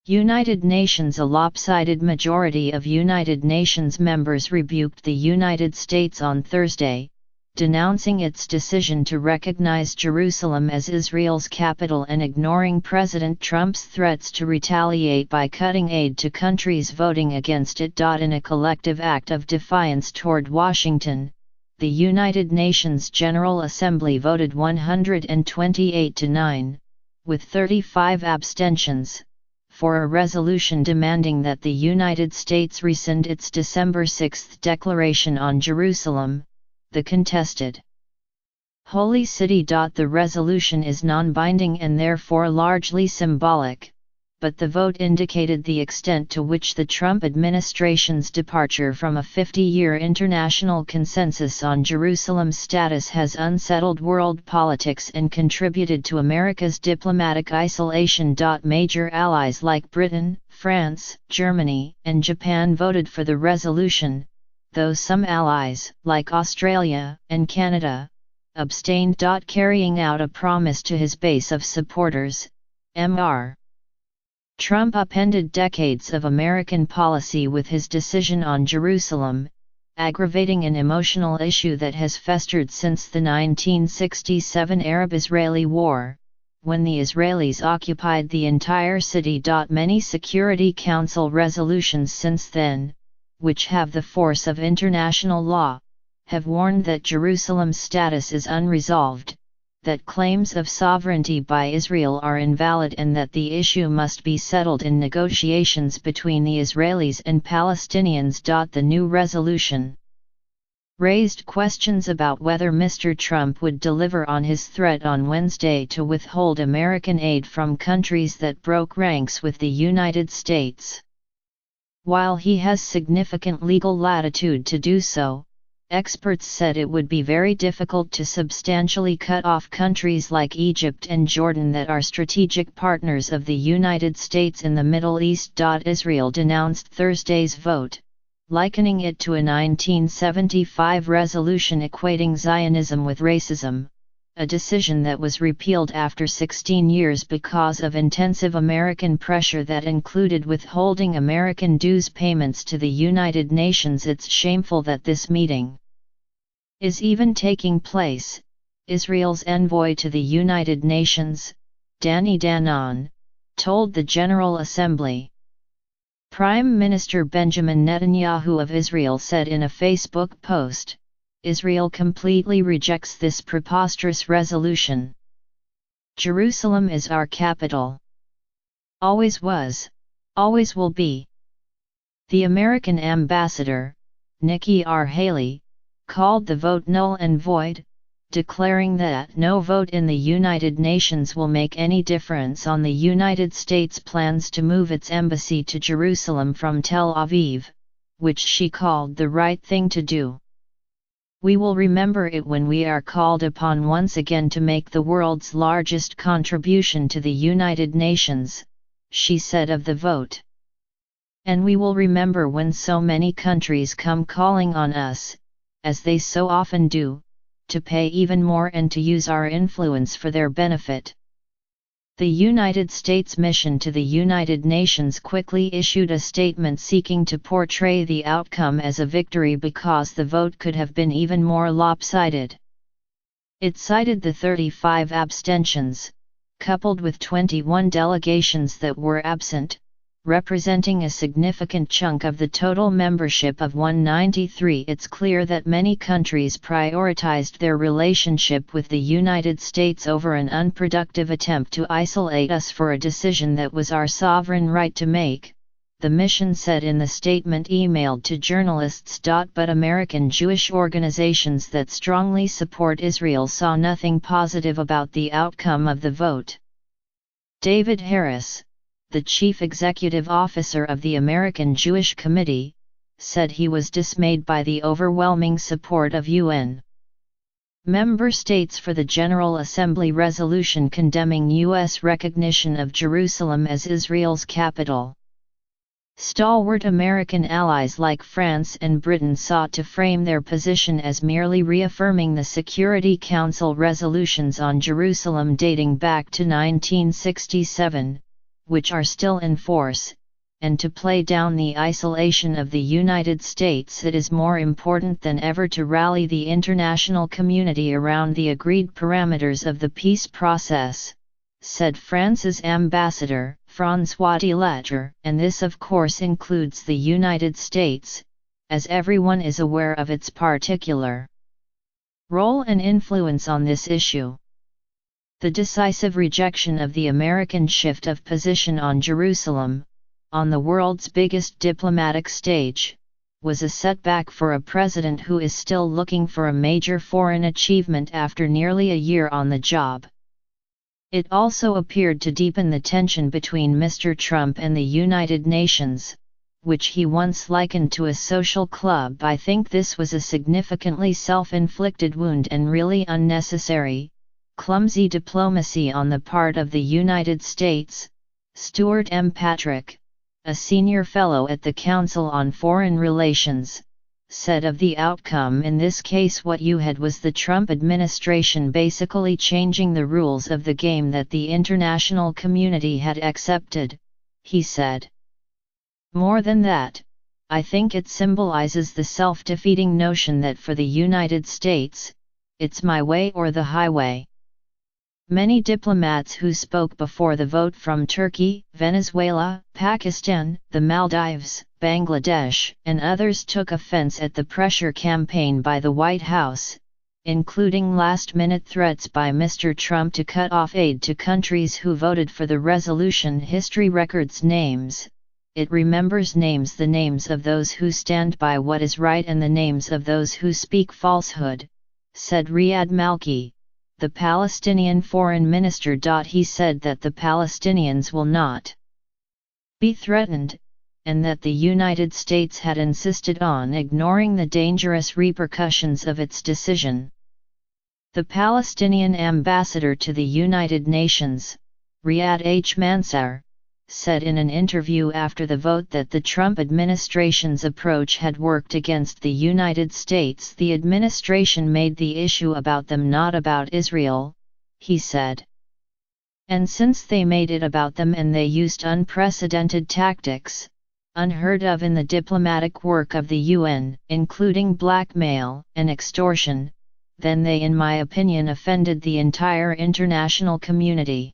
United Nations. A lopsided majority of United Nations members rebuked the United States on Thursday, denouncing its decision to recognize Jerusalem as Israel's capital and ignoring President Trump's threats to retaliate by cutting aid to countries voting against it. In a collective act of defiance toward Washington, the United Nations General Assembly voted 128 to 9, with 35 abstentions, for a resolution demanding that the United States rescind its December 6 declaration on Jerusalem, the contested Holy City. The resolution is non-binding and therefore largely symbolic, but the vote indicated the extent to which the Trump administration's departure from a 50-year international consensus on Jerusalem's status has unsettled world politics and contributed to America's diplomatic isolation. Major allies like Britain, France, Germany, and Japan voted for the resolution, though some allies, like Australia and Canada, abstained. Carrying out a promise to his base of supporters, Mr. Trump upended decades of American policy with his decision on Jerusalem, aggravating an emotional issue that has festered since the 1967 Arab-Israeli War, when the Israelis occupied the entire city. Many Security Council resolutions since then, which have the force of international law, have warned that Jerusalem's status is unresolved, that claims of sovereignty by Israel are invalid, and that the issue must be settled in negotiations between the Israelis and Palestinians. The new resolution raised questions about whether Mr. Trump would deliver on his threat on Wednesday to withhold American aid from countries that broke ranks with the United States. While he has significant legal latitude to do so, experts said it would be very difficult to substantially cut off countries like Egypt and Jordan that are strategic partners of the United States in the Middle East. Israel denounced Thursday's vote, likening it to a 1975 resolution equating Zionism with racism, a decision that was repealed after 16 years because of intensive American pressure that included withholding American dues payments to the United Nations. It's shameful that this meeting is even taking place, Israel's envoy to the United Nations, Danny Danon, told the General Assembly. Prime Minister Benjamin Netanyahu of Israel said in a Facebook post, "Israel completely rejects this preposterous resolution. Jerusalem is our capital. Always was, always will be." The American ambassador, Nikki R. Haley, called the vote null and void, declaring that no vote in the United Nations will make any difference on the United States' plans to move its embassy to Jerusalem from Tel Aviv, which she called the right thing to do. "We will remember it when we are called upon once again to make the world's largest contribution to the United Nations," she said of the vote. "And we will remember when so many countries come calling on us, as they so often do, to pay even more and to use our influence for their benefit." The United States mission to the United Nations quickly issued a statement seeking to portray the outcome as a victory because the vote could have been even more lopsided. It cited the 35 abstentions, coupled with 21 delegations that were absent, representing a significant chunk of the total membership of 193. It's clear that many countries prioritized their relationship with the United States over an unproductive attempt to isolate us for a decision that was our sovereign right to make, the mission said in the statement emailed to journalists. But American Jewish organizations that strongly support Israel saw nothing positive about the outcome of the vote. David Harris, the chief executive officer of the American Jewish Committee, said he was dismayed by the overwhelming support of UN member states for the General Assembly resolution condemning U.S. recognition of Jerusalem as Israel's capital. Stalwart American allies like France and Britain sought to frame their position as merely reaffirming the Security Council resolutions on Jerusalem dating back to 1967, which are still in force, and to play down the isolation of the United States, it is more important than ever to rally the international community around the agreed parameters of the peace process, said France's ambassador, François Delattre, and this of course includes the United States, as everyone is aware of its particular role and influence on this issue. The decisive rejection of the American shift of position on Jerusalem, on the world's biggest diplomatic stage, was a setback for a president who is still looking for a major foreign achievement after nearly a year on the job. It also appeared to deepen the tension between Mr. Trump and the United Nations, which he once likened to a social club. I think this was a significantly self-inflicted wound and really unnecessary, clumsy diplomacy on the part of the United States, Stuart M. Patrick, a senior fellow at the Council on Foreign Relations, said of the outcome in this case. What you had was the Trump administration basically changing the rules of the game that the international community had accepted, he said. More than that, I think it symbolizes the self-defeating notion that for the United States, it's my way or the highway. Many diplomats who spoke before the vote from Turkey, Venezuela, Pakistan, the Maldives, Bangladesh, and others took offense at the pressure campaign by the White House, including last-minute threats by Mr. Trump to cut off aid to countries who voted for the resolution. History records names. It remembers names, the names of those who stand by what is right and the names of those who speak falsehood, said Riyad Malki, the Palestinian foreign minister. He said that the Palestinians will not be threatened, and that the United States had insisted on ignoring the dangerous repercussions of its decision. The Palestinian ambassador to the United Nations, Riyad H. Mansour, said in an interview after the vote that the Trump administration's approach had worked against the United States. The administration made the issue about them, not about Israel, he said. And since they made it about them and they used unprecedented tactics, unheard of in the diplomatic work of the UN, including blackmail and extortion, then they, in my opinion, offended the entire international community.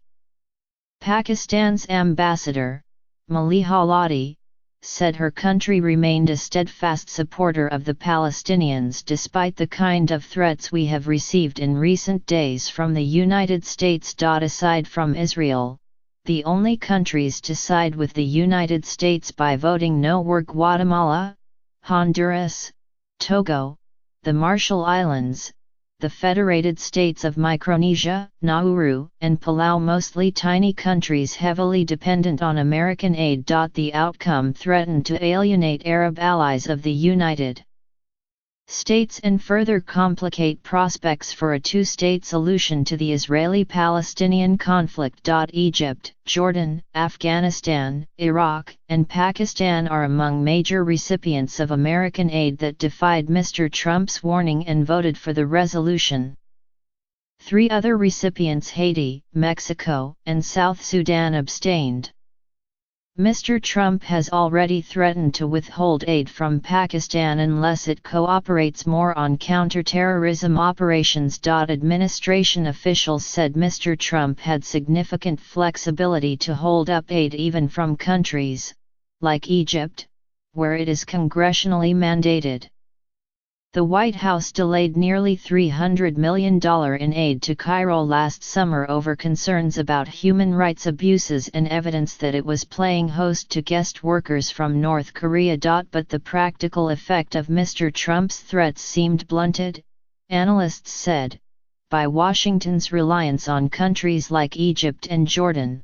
Pakistan's ambassador, Maliha Lodi, said her country remained a steadfast supporter of the Palestinians despite the kind of threats we have received in recent days from the United States. Aside from Israel, the only countries to side with the United States by voting no were Guatemala, Honduras, Togo, the Marshall Islands, the Federated States of Micronesia, Nauru, and Palau, mostly tiny countries heavily dependent on American aid. The outcome threatened to alienate Arab allies of the United States and further complicate prospects for a two-state solution to the Israeli-Palestinian conflict. Egypt, Jordan, Afghanistan, Iraq, and Pakistan are among major recipients of American aid that defied Mr. Trump's warning and voted for the resolution. 3 other recipients, Haiti, Mexico, and South Sudan, abstained. Mr. Trump has already threatened to withhold aid from Pakistan unless it cooperates more on counterterrorism operations. Administration officials said Mr. Trump had significant flexibility to hold up aid even from countries, like Egypt, where it is congressionally mandated. The White House delayed nearly $300 million in aid to Cairo last summer over concerns about human rights abuses and evidence that it was playing host to guest workers from North Korea. But the practical effect of Mr. Trump's threats seemed blunted, analysts said, by Washington's reliance on countries like Egypt and Jordan.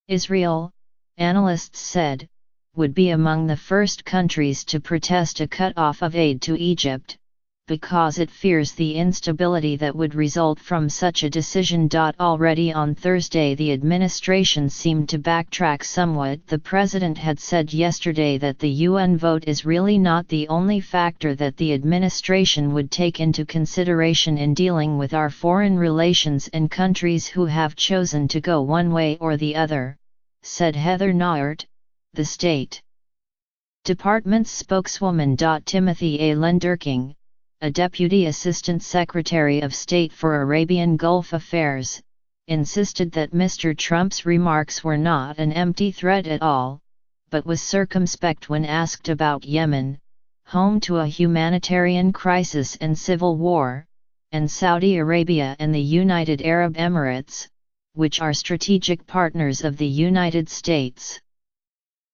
Israel, analysts said, would be among the first countries to protest a cut-off of aid to Egypt, because it fears the instability that would result from such a decision. Already on Thursday, the administration seemed to backtrack somewhat. The president had said yesterday that the UN vote is really not the only factor that the administration would take into consideration in dealing with our foreign relations and countries who have chosen to go one way or the other, said Heather Nauert, the State Department's spokeswoman. Timothy A. Lenderking, a Deputy Assistant Secretary of State for Arabian Gulf Affairs, insisted that Mr. Trump's remarks were not an empty threat at all, but was circumspect when asked about Yemen, home to a humanitarian crisis and civil war, and Saudi Arabia and the United Arab Emirates, which are strategic partners of the United States.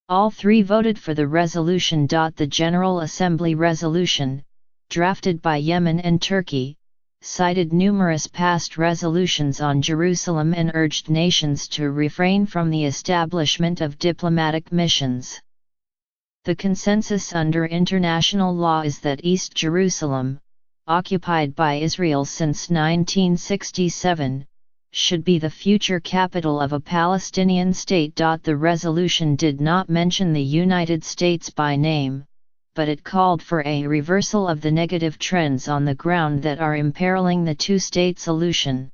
All three voted for the resolution. The General Assembly resolution, drafted by Yemen and Turkey, cited numerous past resolutions on Jerusalem and urged nations to refrain from the establishment of diplomatic missions. The consensus under international law is that East Jerusalem, occupied by Israel since 1967, should be the future capital of a Palestinian state. The resolution did not mention the United States by name, but it called for a reversal of the negative trends on the ground that are imperiling the two-state solution.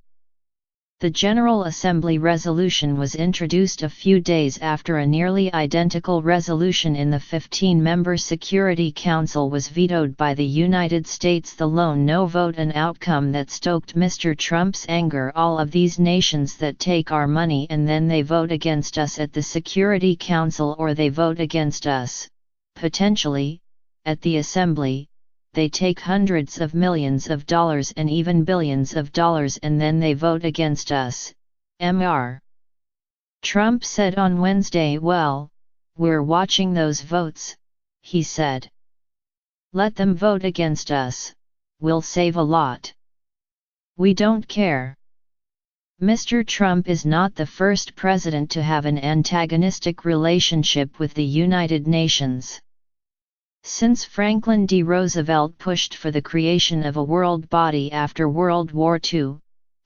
The General Assembly resolution was introduced a few days after a nearly identical resolution in the 15-member Security Council was vetoed by the United States. The lone no vote, an outcome that stoked Mr. Trump's anger. All of these nations that take our money and then they vote against us at the Security Council, or they vote against us, potentially, at the Assembly, they take hundreds of millions of dollars and even billions of dollars and then they vote against us, Mr. Trump said on Wednesday. Well, we're watching those votes, he said. Let them vote against us, we'll save a lot. We don't care. Mr. Trump is not the first president to have an antagonistic relationship with the United Nations. Since Franklin D. Roosevelt pushed for the creation of a world body after World War II,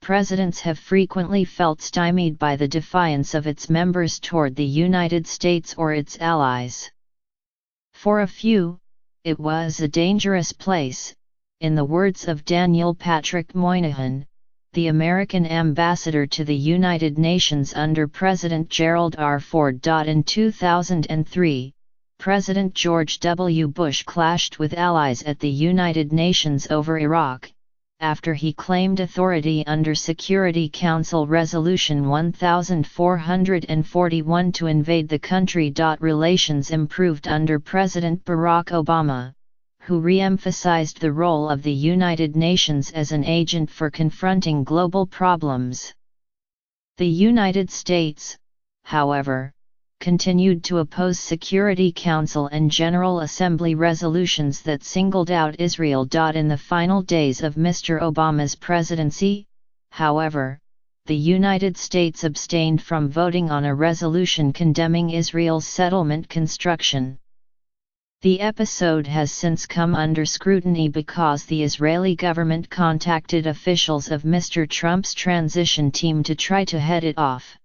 presidents have frequently felt stymied by the defiance of its members toward the United States or its allies. For a few, it was a dangerous place, in the words of Daniel Patrick Moynihan, the American ambassador to the United Nations under President Gerald R. Ford. In 2003, President George W. Bush clashed with allies at the United Nations over Iraq, after he claimed authority under Security Council Resolution 1441 to invade the country. Relations improved under President Barack Obama, who re-emphasized the role of the United Nations as an agent for confronting global problems. The United States, however, continued to oppose Security Council and General Assembly resolutions that singled out Israel. In the final days of Mr. Obama's presidency, however, the United States abstained from voting on a resolution condemning Israel's settlement construction. The episode has since come under scrutiny because the Israeli government contacted officials of Mr. Trump's transition team to try to head it off.